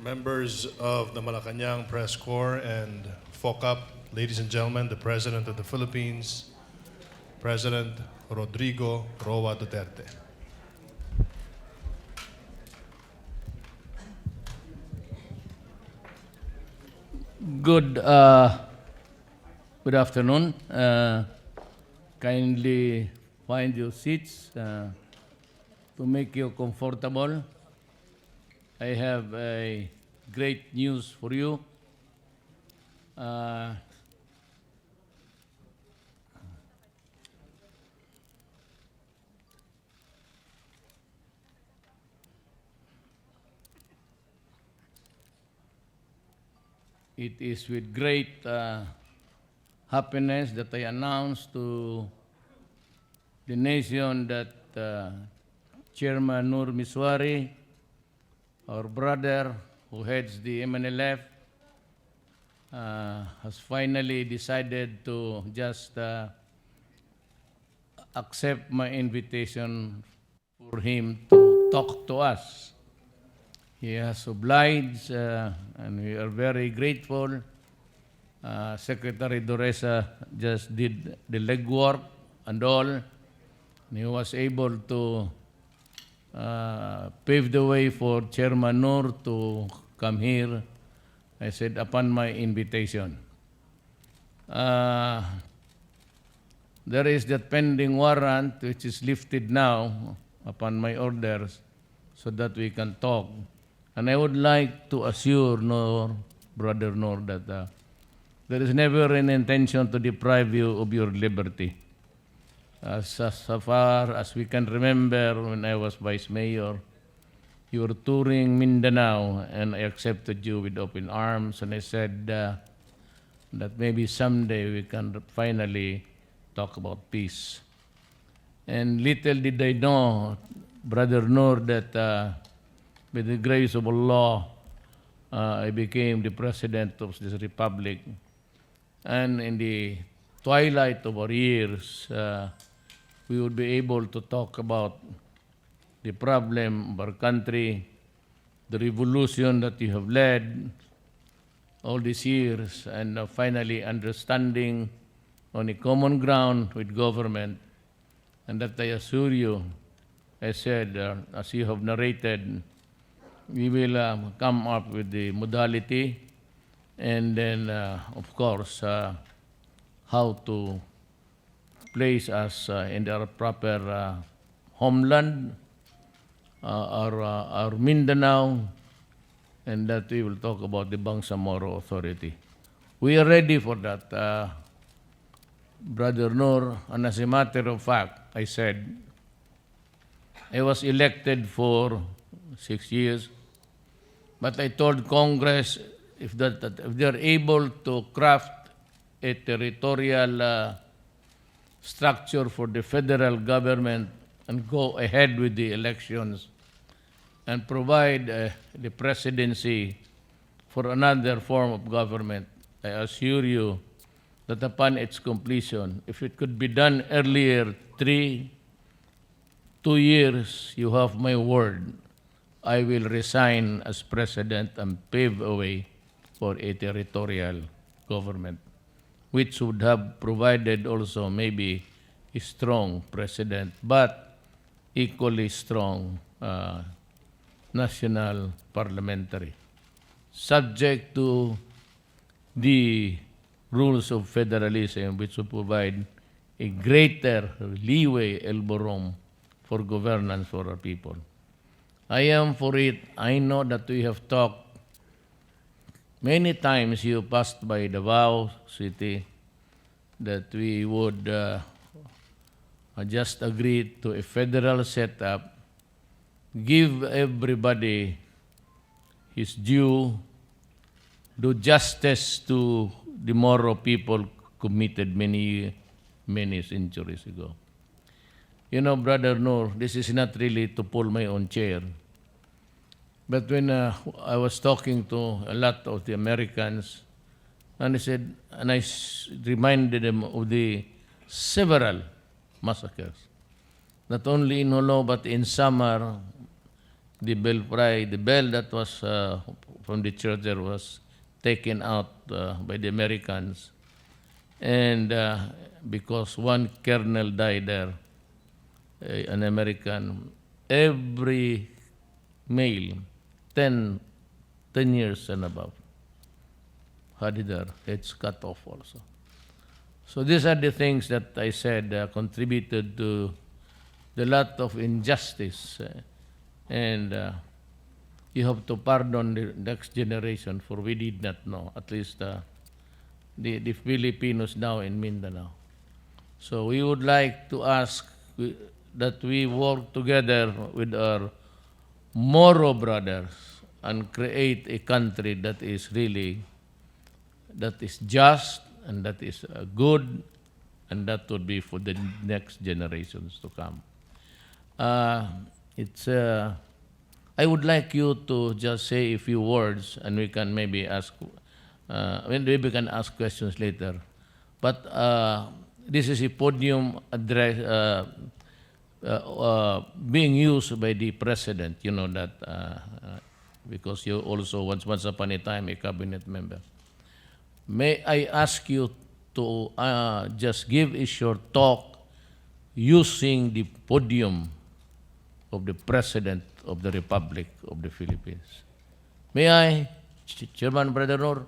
Members of the Malacanang Press Corps and FOCAP, ladies and gentlemen, the President of the Philippines, President Rodrigo Roa Duterte. Good afternoon. Kindly find your seats to make you comfortable. I have a great news for you. It is with great happiness that I announce to the nation that Chairman Nur Misuari, our brother who heads the MNLF, has finally decided to just accept my invitation for him to talk to us. He has obliged, and we are very grateful. Secretary Doresa just did the legwork and all, and he was able to pave the way for Chairman Nur to come here, I said, upon my invitation. There is that pending warrant which is lifted now upon my orders so that we can talk. And I would like to assure Brother Nur, that there is never an intention to deprive you of your liberty. So far as we can remember, when I was Vice Mayor, you were touring Mindanao, and I accepted you with open arms, and I said that maybe someday we can finally talk about peace. And little did I know, Brother Nur, that by the grace of Allah, I became the President of this Republic. And in the twilight of our years, we would be able to talk about the problem of our country, the revolution that you have led all these years, and finally understanding on a common ground with government. And that I assure you, I said, as you have narrated, we will come up with the modality and then, of course, how to place us in our proper homeland, our Mindanao, and that we will talk about the Bangsamoro Authority. We are ready for that, Brother Nur, and as a matter of fact, I said, I was elected for 6 years, but I told Congress if they're able to craft a territorial structure for the federal government and go ahead with the elections and provide the presidency for another form of government, I assure you that upon its completion, if it could be done earlier, 2 years, you have my word, I will resign as president and pave a way for a territorial government, which would have provided also maybe a strong president, but equally strong national parliamentary, subject to the rules of federalism, which will provide a greater leeway, elbow room for governance for our people. I am for it. I know that we have talked many times. You passed by Davao City, that we would just agree to a federal setup, give everybody his due, do justice to the Moro people committed many centuries ago. You know, Brother Nur, this is not really to pull my own chair. But when I was talking to a lot of the Americans, and I said, and I reminded them of the several massacres, not only in Holo but in Samar, the the bell that was from the church there was taken out by the Americans. And because one colonel died there, an American, every male, 10 years and above, had their heads cut off also. So these are the things that I said contributed to the lot of injustice. And you have to pardon the next generation, for we did not know, at least the Filipinos now in Mindanao. So we would like to ask that we work together with our Moro brothers and create a country that is really, that is just and that is good, and that would be for the next generations to come. I would like you to just say a few words, and we can maybe ask, maybe we can ask questions later. But this is a podium address being used by the president. You know that because you also once upon a time a cabinet member. May I ask you to just give a short talk using the podium of the President of the Republic of the Philippines. May I, Chairman Brother Nur?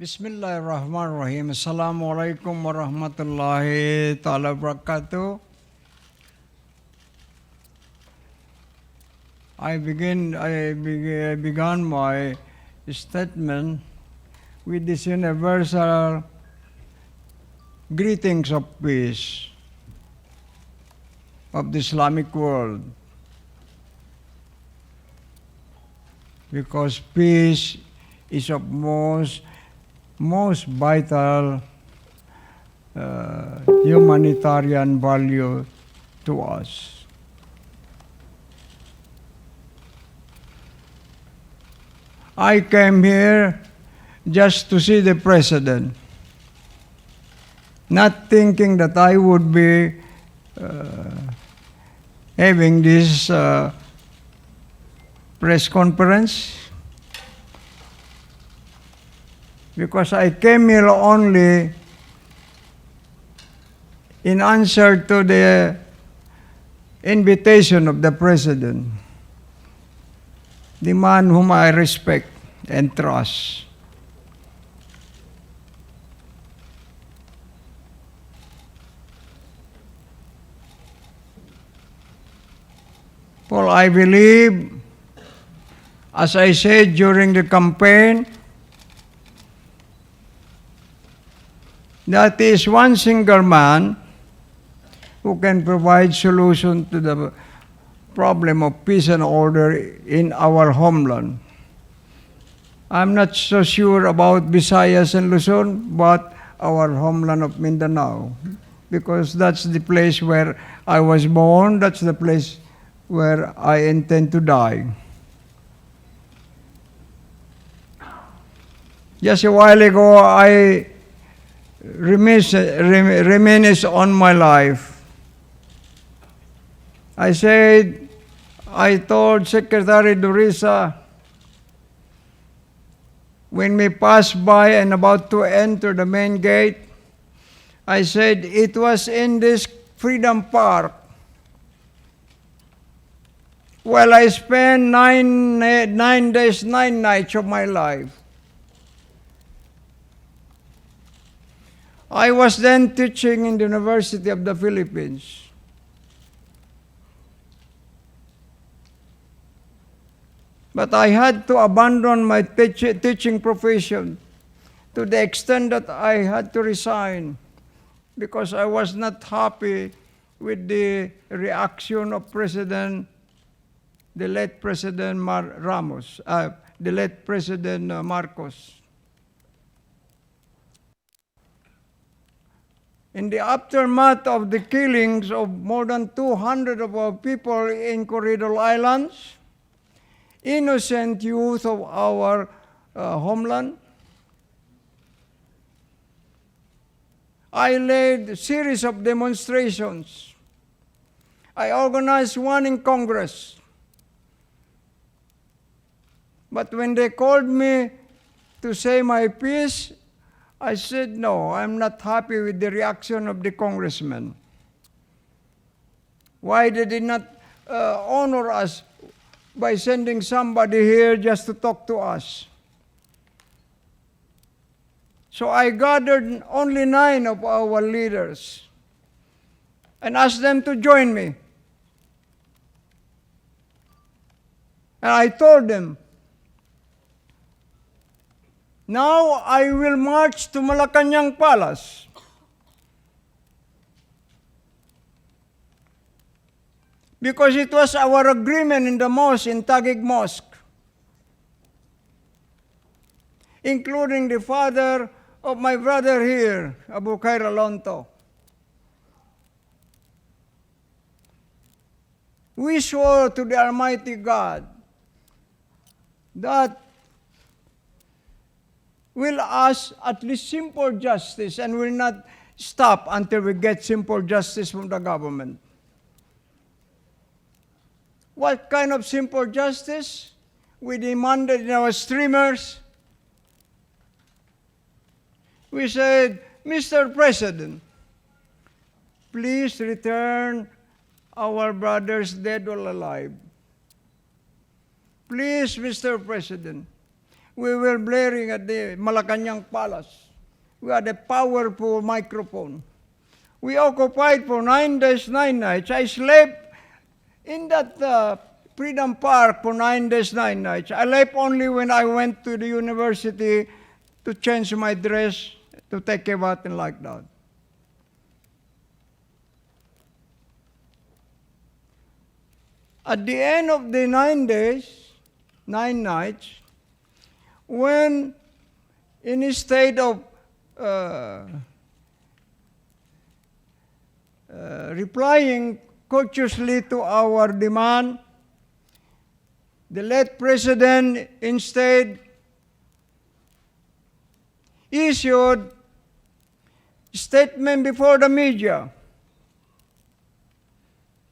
Bismillahirrahmanirrahim. Assalamualaikum warahmatullahi ta'ala wabarakatuh. I began my statement with this universal greetings of peace of the Islamic world, because peace is of most vital humanitarian value to us. I came here just to see the President, not thinking that I would be having this press conference, because I came here only in answer to the invitation of the President, the man whom I respect and trust. Well, I believe, as I said during the campaign, that is one single man who can provide solution to the problem of peace and order in our homeland. I'm not so sure about Visayas and Luzon, but our homeland of Mindanao, because that's the place where I was born, that's the place where I intend to die. Just a while ago, I reminisce on my life. I told Secretary Durisa, when we passed by and about to enter the main gate, I said, it was in this Freedom Park where I spent 9 days, 9 nights of my life. I was then teaching in the University of the Philippines. But I had to abandon my teaching profession to the extent that I had to resign because I was not happy with the reaction of President the late President the late President Marcos. In the aftermath of the killings of more than 200 of our people in Corridor Islands, innocent youth of our homeland, I led a series of demonstrations. I organized one in Congress. But when they called me to say my piece, I said, no, I'm not happy with the reaction of the congressmen. Why they did not honor us by sending somebody here just to talk to us? So I gathered only 9 of our leaders and asked them to join me. And I told them, now I will march to Malacanang Palace. Because it was our agreement in the mosque, in Taguig Mosque, including the father of my brother here, Abu Khair Alonto. We swore to the Almighty God that we'll ask at least simple justice and will not stop until we get simple justice from the government. What kind of simple justice? We demanded in our streamers. We said, Mr. President, please return our brothers dead or alive. Please, Mr. President, we were blaring at the Malacanang Palace. We had a powerful microphone. We occupied for 9 days, 9 nights. I slept in that Freedom Park for 9 days, 9 nights. I left only when I went to the university to change my dress, to take a bath and like that. At the end of the 9 days, 9 nights, when in a state of replying courteously to our demand, the late president instead issued a statement before the media,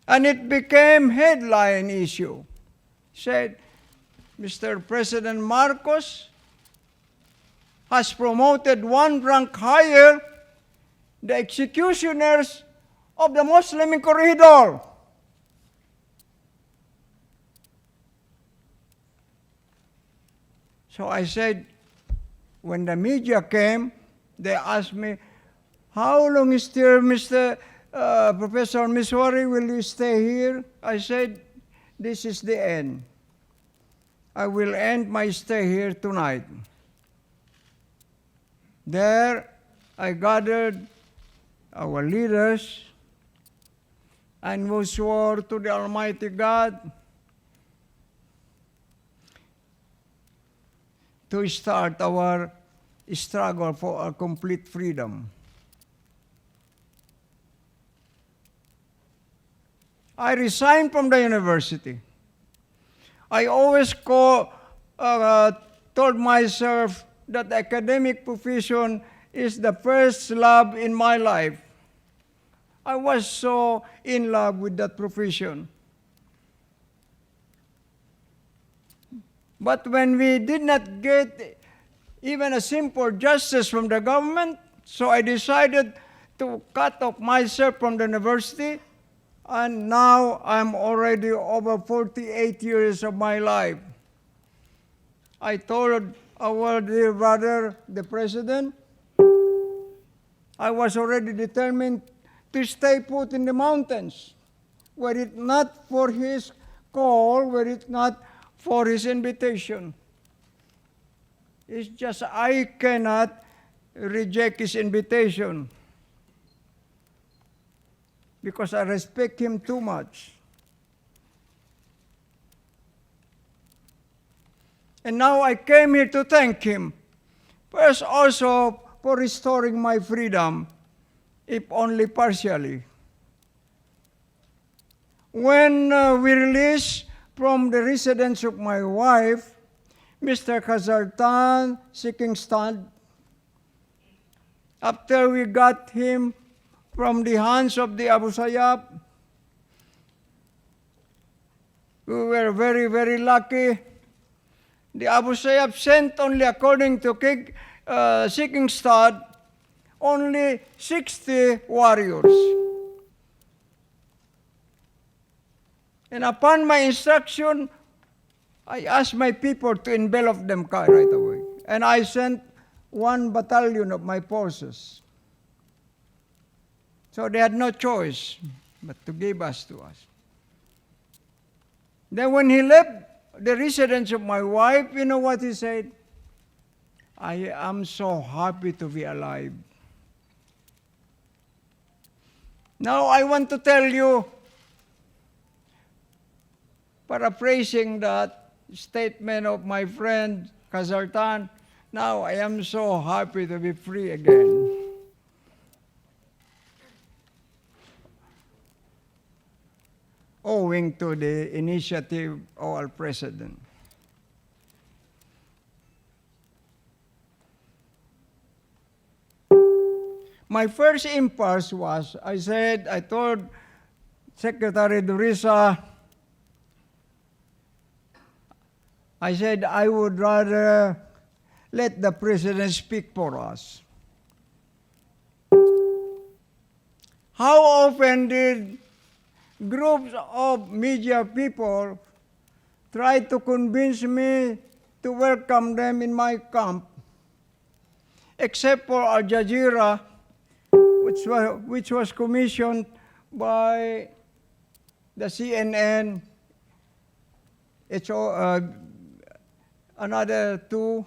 and it became headline issue. Said, Mr. President Marcos has promoted one rank higher the executioners of the Muslim in Corridor. So I said, when the media came, they asked me, how long is there, Mr. Professor Misuari, will you stay here? I said, this is the end. I will end my stay here tonight. There, I gathered our leaders and we swore to the Almighty God to start our struggle for our complete freedom. I resigned from the university. I always told myself that academic profession is the first love in my life. I was so in love with that profession. But when we did not get even a simple justice from the government, so I decided to cut off myself from the university, and now I'm already over 48 years of my life. I told our dear brother, the president, I was already determined to stay put in the mountains, were it not for his call, were it not for his invitation. It's just I cannot reject his invitation because I respect him too much. And now I came here to thank him. First also for restoring my freedom, if only partially. When we released from the residence of my wife, Mr. Kazartan, seeking stand, after we got him from the hands of the Abu Sayyaf, we were very, very lucky. The Abu Sayyaf sent only, according to Seeking Stud, only 60 warriors. And upon my instruction, I asked my people to envelop them right away. And I sent 1 battalion of my forces. So they had no choice but to give us to us. Then when he left the residence of my wife, you know what he said? I am so happy to be alive. Now I want to tell you, paraphrasing that statement of my friend Kazartan, now I am so happy to be free again. Owing to the initiative of our President. My first impulse was, I told Secretary Durisa, I said, I would rather let the President speak for us. How often did groups of media people try to convince me to welcome them in my camp, except for Al Jazeera, which was commissioned by the CNN, another 2,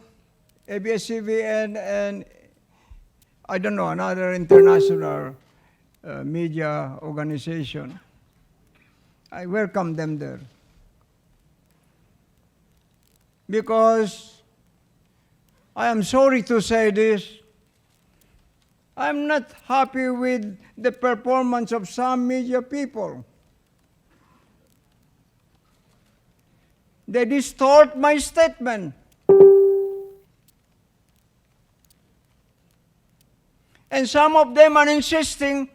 ABS-CBN, and I don't know, another international media organization. I welcome them there. Because I am sorry to say this, I'm not happy with the performance of some media people. They distort my statement. And some of them are insisting,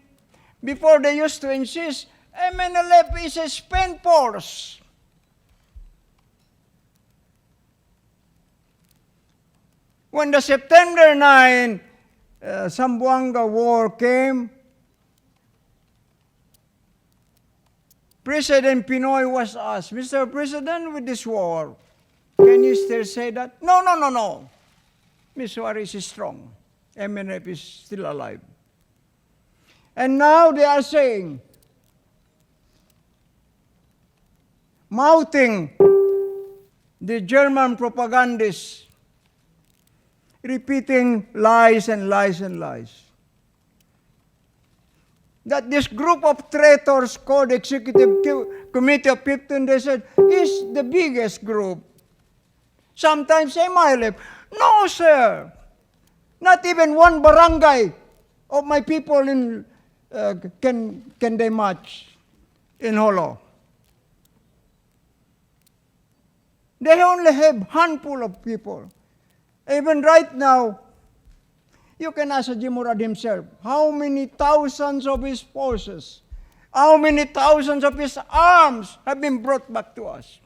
before they used to insist, MNLF is a spent force. When the September 9 Zamboanga war came, President Pinoy was asked, Mr. President, with this war, can you still say that? No. Misuari is strong. MNLF is still alive. And now they are saying, mouthing the German propagandists, repeating lies and lies and lies. That this group of traitors called Executive Committee of 15, they said, is the biggest group. Sometimes MNLF. No, sir. Not even one barangay of my people in can they match in Holo. They only have handful of people. Even right now, you can ask Jimurad himself, how many thousands of his forces, how many thousands of his arms have been brought back to us?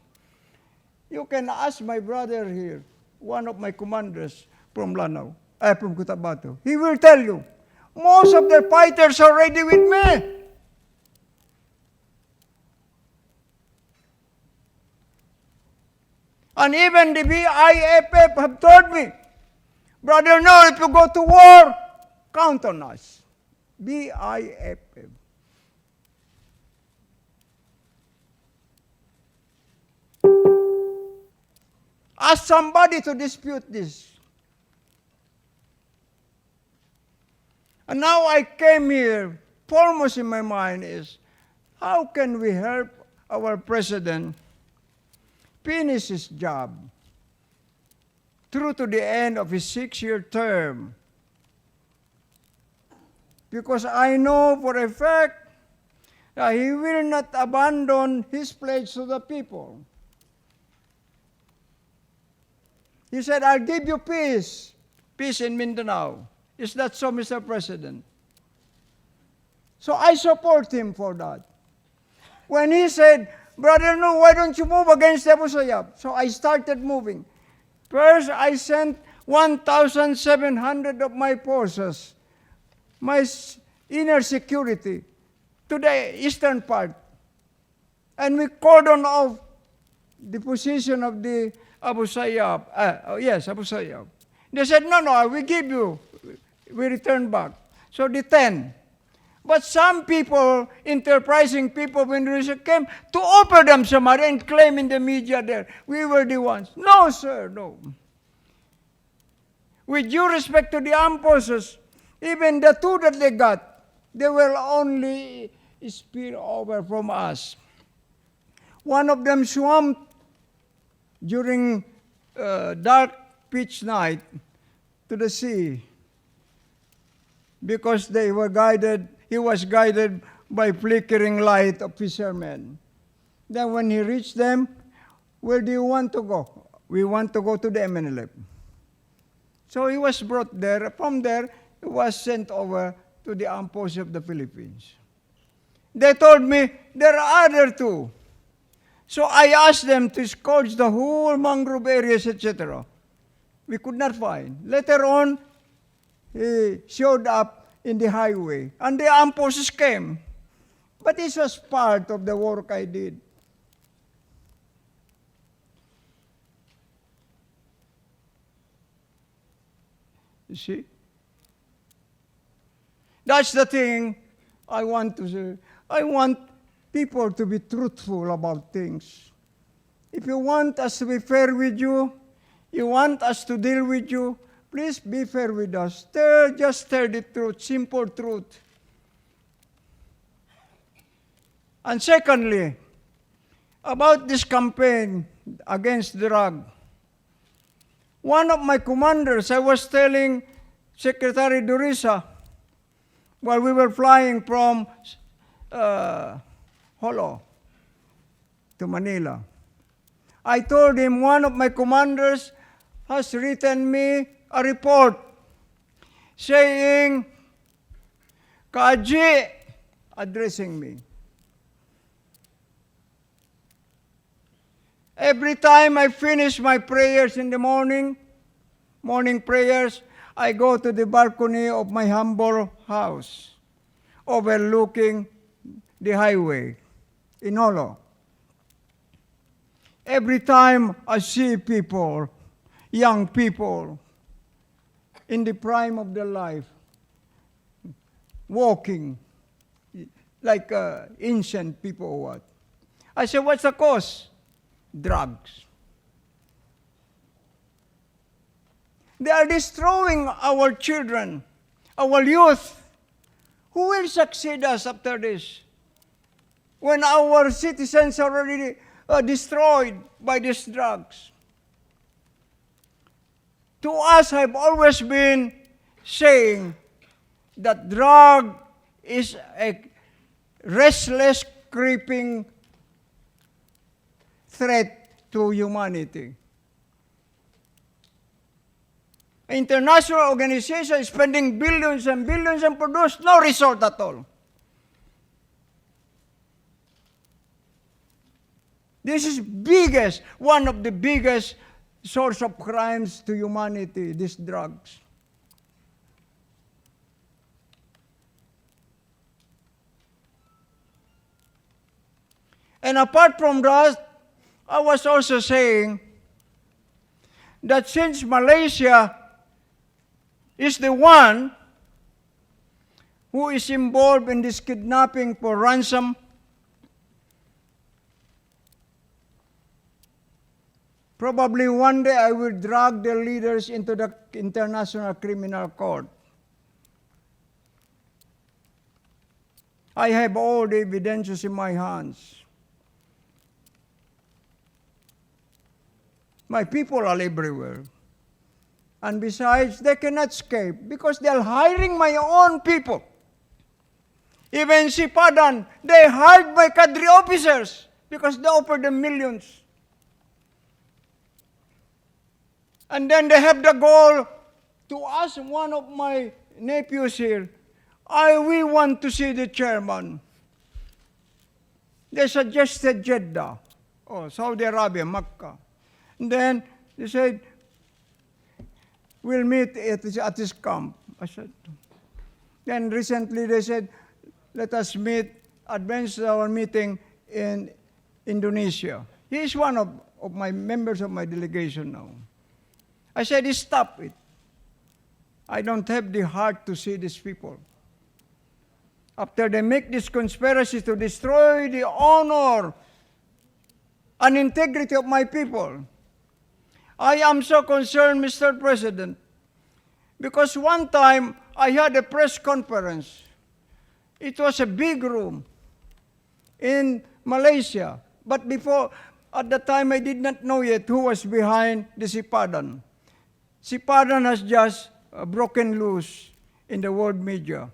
You can ask my brother here, one of my commanders from Lanao, from Cotabato. He will tell you, most of their fighters are ready with me. And even the BIFF have told me, Brother Nur, if you go to war, count on us. BIFF. Ask somebody to dispute this. And now I came here, foremost in my mind is, how can we help our president finish his job? through to the end of his 6-year term. Because I know for a fact that he will not abandon his pledge to the people. He said, I'll give you peace. Peace in Mindanao. Is that so, Mr. President? So I support him for that. When he said, Brother Nur, why don't you move against Abu Sayyaf? So I started moving. First, I sent 1,700 of my forces, my inner security, to the eastern part. And we cordoned off the position of the Abu Sayyaf. Abu Sayyaf. They said, no, we give you. We return back. So the 10. But some people, enterprising people, when they came to offer them some money and claim in the media there, we were the ones. No, sir, no. With due respect to the armed forces, even the 2 that they got, they will only spill over from us. One of them swam during dark pitch night to the sea because he was guided by flickering light of fishermen. Then when he reached them, where do you want to go? We want to go to the MNLF. So he was brought there. From there, he was sent over to the armed forces of the Philippines. They told me, there are other 2. So I asked them to scourge the whole mangrove areas, etc. We could not find. Later on, he showed up in the highway, and the armed forces came. But this was part of the work I did. You see? That's the thing I want to say. I want people to be truthful about things. If you want us to be fair with you, you want us to deal with you, please be fair with us. Just tell the truth, simple truth. And secondly, about this campaign against drug, one of my commanders, I was telling Secretary Durisa, while we were flying from Holo to Manila, I told him one of my commanders has written me a report saying, Kaji, addressing me. Every time I finish my prayers in the morning prayers, I go to the balcony of my humble house, overlooking the highway in Holo. Every time I see people, young people, in the prime of their life, walking like ancient people or what, I say, what's the cause? Drugs. They are destroying our children, our youth. Who will succeed us after this? When our citizens are already destroyed by these drugs. To us, I've always been saying that drug is a restless, creeping threat to humanity. International organizations spending billions and billions and produce no result at all. This is one of the biggest source of crimes to humanity, these drugs. And apart from that, I was also saying that since Malaysia is the one who is involved in this kidnapping for ransom, probably one day I will drag the leaders into the International Criminal Court. I have all the evidences in my hands. My people are everywhere. And besides, they cannot escape because they are hiring my own people. Even Sipadan, they hired my cadre officers because they offered them millions. And then they have the goal to ask one of my nephews here, we want to see the chairman. They suggested Jeddah, Saudi Arabia, Makkah. And then they said, we'll meet at his camp. I said, then recently they said, let us advance our meeting in Indonesia. He is one of my members of my delegation now. I said, stop it. I don't have the heart to see these people. After they make this conspiracy to destroy the honor and integrity of my people, I am so concerned, Mr. President, because one time I had a press conference. It was a big room in Malaysia. But at the time, I did not know yet who was behind the Sipadan. Sipadan has just broken loose in the world media.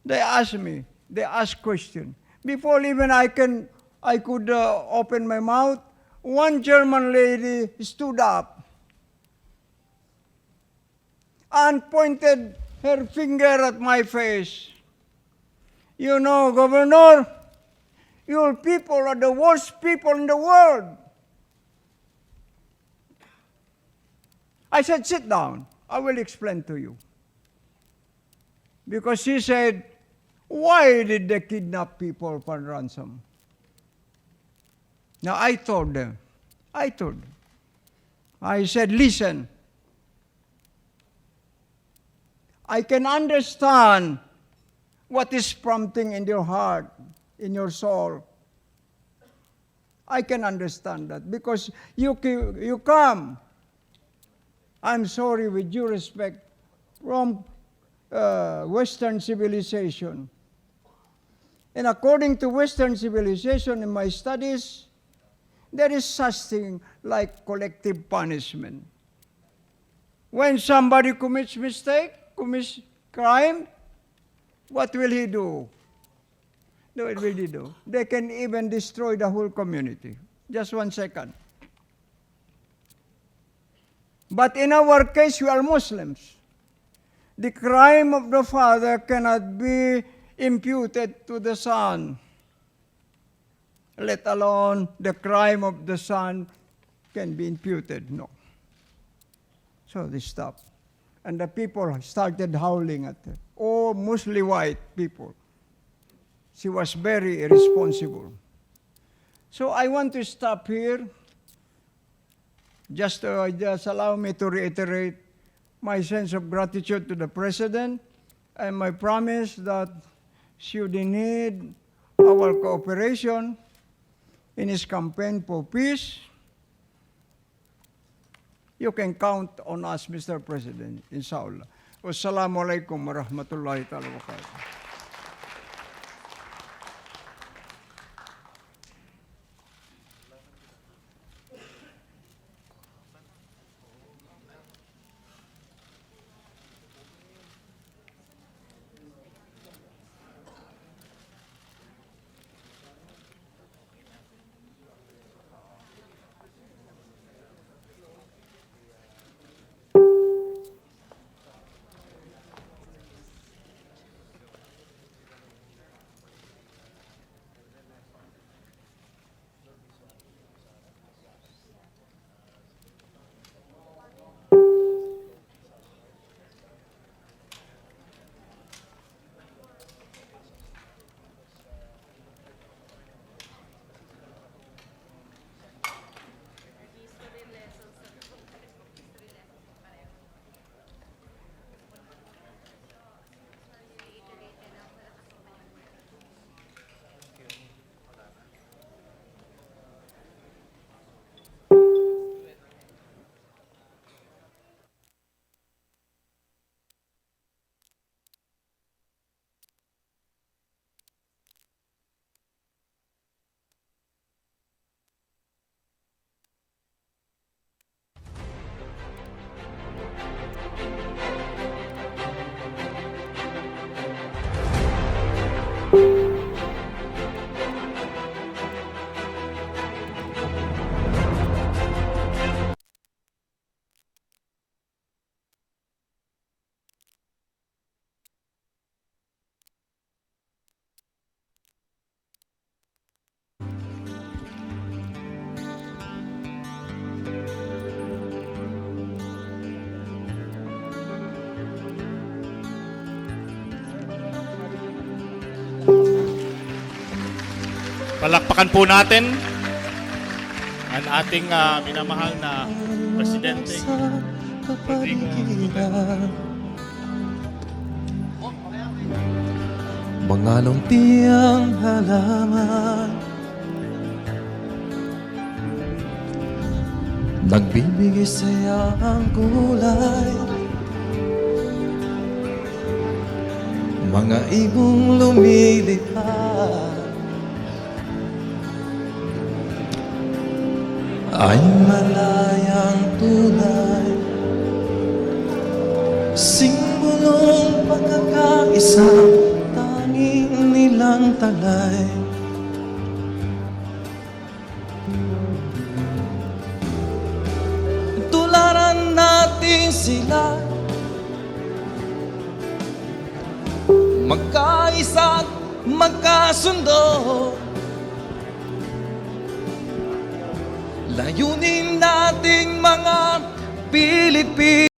They asked questions. Before even I could open my mouth, one German lady stood up and pointed her finger at my face. You know, Governor, your people are the worst people in the world. I said, sit down. I will explain to you. Because she said, why did they kidnap people for ransom? Now I told them. I said, listen. I can understand what is prompting in your heart, in your soul. I can understand that because you come, I'm sorry, with due respect, from Western civilization. And according to Western civilization in my studies, there is such thing like collective punishment. When somebody commits commits crime, what will he do? What will he do? They can even destroy the whole community. Just 1 second. But in our case, we are Muslims. The crime of the father cannot be imputed to the son, let alone the crime of the son can be imputed. No. So they stopped. And the people started howling at her. Oh, Muslim white people. She was very irresponsible. So I want to stop here. Just allow me to reiterate my sense of gratitude to the President and my promise that should he need our cooperation in his campaign for peace, you can count on us, Mr. President, inshallah. Wassalamu alaikum warahmatullahi ta'ala wabarakatuh. Palakpakan po natin ang ating minamahal na Presidente Rodrigo Duterte. Mga lumpiang halaman, nagbibigay saya ang kulay. Mga ibong lumilipad ay malayang tunay, simbolong pagkakaisa, tanging nilang talay. Tularan natin sila, magkaisa at magkasundo. Layunin nating mga Pilipino.